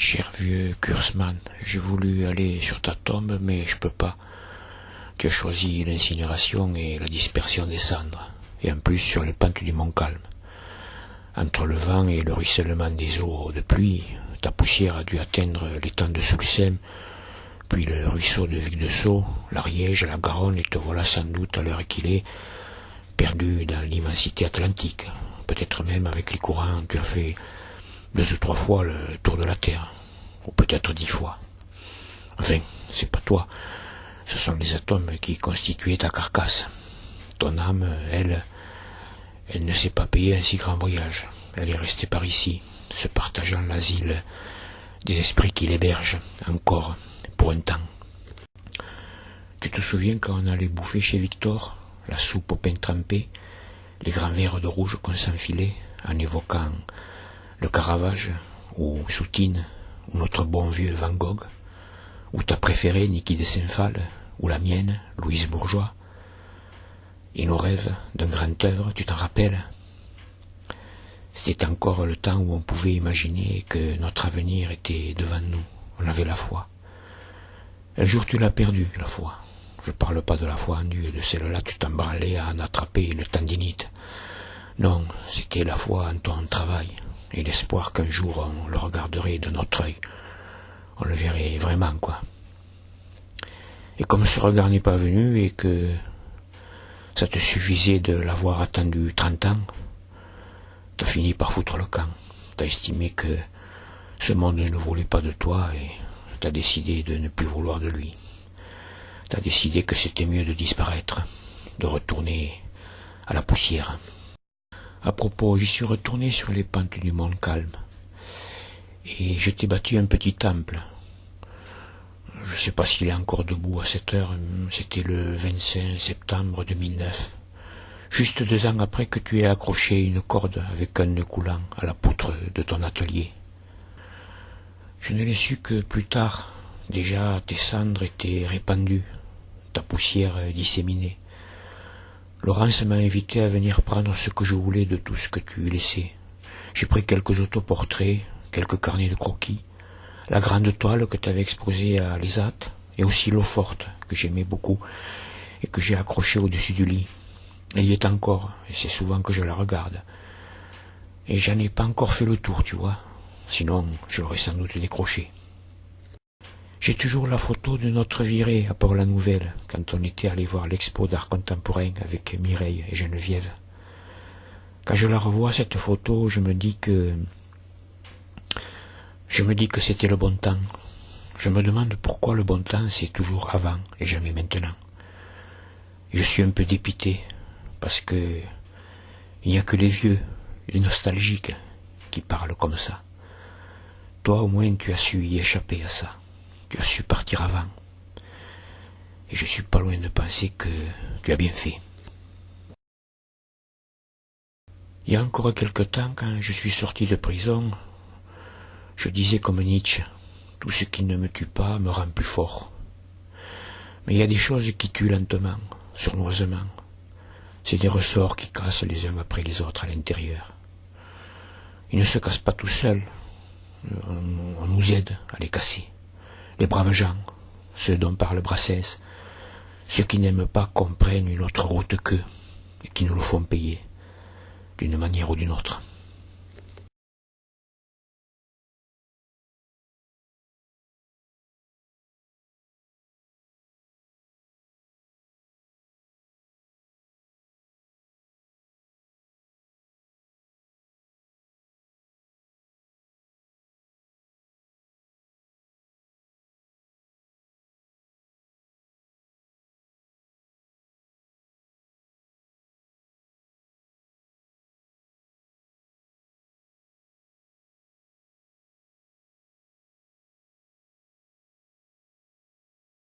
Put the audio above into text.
Cher vieux Kurzmann, j'ai voulu aller sur ta tombe, mais je peux pas. Tu as choisi l'incinération et la dispersion des cendres, et en plus sur les pentes du Mont Calme. Entre le vent et le ruissellement des eaux de pluie, ta poussière a dû atteindre l'étang de Soulsem, puis le ruisseau de Vic-de-Sceaux, l'Ariège, la Garonne, et te voilà sans doute à l'heure qu'il est, perdu dans l'immensité atlantique. Peut-être même avec les courants, tu as fait 2 ou 3 fois le tour de la Terre, ou peut-être 10 fois. Enfin, c'est pas toi, ce sont les atomes qui constituaient ta carcasse. Ton âme, elle ne s'est pas payée un si grand voyage. Elle est restée par ici, se partageant l'asile des esprits qui l'hébergent, encore, pour un temps. Tu te souviens quand on allait bouffer chez Victor, la soupe au pain trempé, les grands verres de rouge qu'on s'enfilait, en évoquant le Caravage, ou Soutine, ou notre bon vieux Van Gogh, ou ta préférée Niki de Saint-Phal, ou la mienne, Louise Bourgeois, et nos rêves d'un grand œuvre, tu t'en rappelles? C'était encore le temps où on pouvait imaginer que notre avenir était devant nous. On avait la foi. Un jour tu l'as perdue, la foi. Je parle pas de la foi en Dieu, de celle-là tu t'en branlais à en attraper une tendinite. Non, c'était la foi en ton travail, et l'espoir qu'un jour on le regarderait de notre œil. On le verrait vraiment, quoi. Et comme ce regard n'est pas venu, et que ça te suffisait de l'avoir attendu 30 ans, t'as fini par foutre le camp. T'as estimé que ce monde ne voulait pas de toi, et t'as décidé de ne plus vouloir de lui. T'as décidé que c'était mieux de disparaître, de retourner à la poussière. À propos, j'y suis retourné sur les pentes du Mont Calme, et je t'ai bâti un petit temple. Je ne sais pas s'il est encore debout à cette heure, c'était le 25 septembre 2009, juste 2 ans après que tu aies accroché une corde avec un nœud coulant à la poutre de ton atelier. Je ne l'ai su que plus tard. Déjà tes cendres étaient répandues, ta poussière disséminée. Laurence m'a invité à venir prendre ce que je voulais de tout ce que tu laissais. J'ai pris quelques autoportraits, quelques carnets de croquis, la grande toile que tu avais exposée à l'ESAT, et aussi l'eau forte, que j'aimais beaucoup, et que j'ai accrochée au-dessus du lit. Elle y est encore, et c'est souvent que je la regarde. Et j'en ai pas encore fait le tour, tu vois, sinon je l'aurais sans doute décroché. J'ai toujours la photo de notre virée à Port-la-Nouvelle, quand on était allé voir l'expo d'art contemporain avec Mireille et Geneviève. Quand je la revois, cette photo, je me dis que c'était le bon temps. Je me demande pourquoi le bon temps, c'est toujours avant et jamais maintenant. Et je suis un peu dépité, parce que il n'y a que les vieux, les nostalgiques, qui parlent comme ça. Toi, au moins, tu as su y échapper à ça. Tu as su partir avant. Et je suis pas loin de penser que tu as bien fait. Il y a encore quelque temps, quand je suis sorti de prison, je disais comme Nietzsche, tout ce qui ne me tue pas me rend plus fort. Mais il y a des choses qui tuent lentement, sournoisement. C'est des ressorts qui cassent les uns après les autres à l'intérieur. Ils ne se cassent pas tout seuls. On nous aide à les casser. Les braves gens, ceux dont parle Brassens, ceux qui n'aiment pas qu'on prenne une autre route qu'eux, et qui nous le font payer, d'une manière ou d'une autre.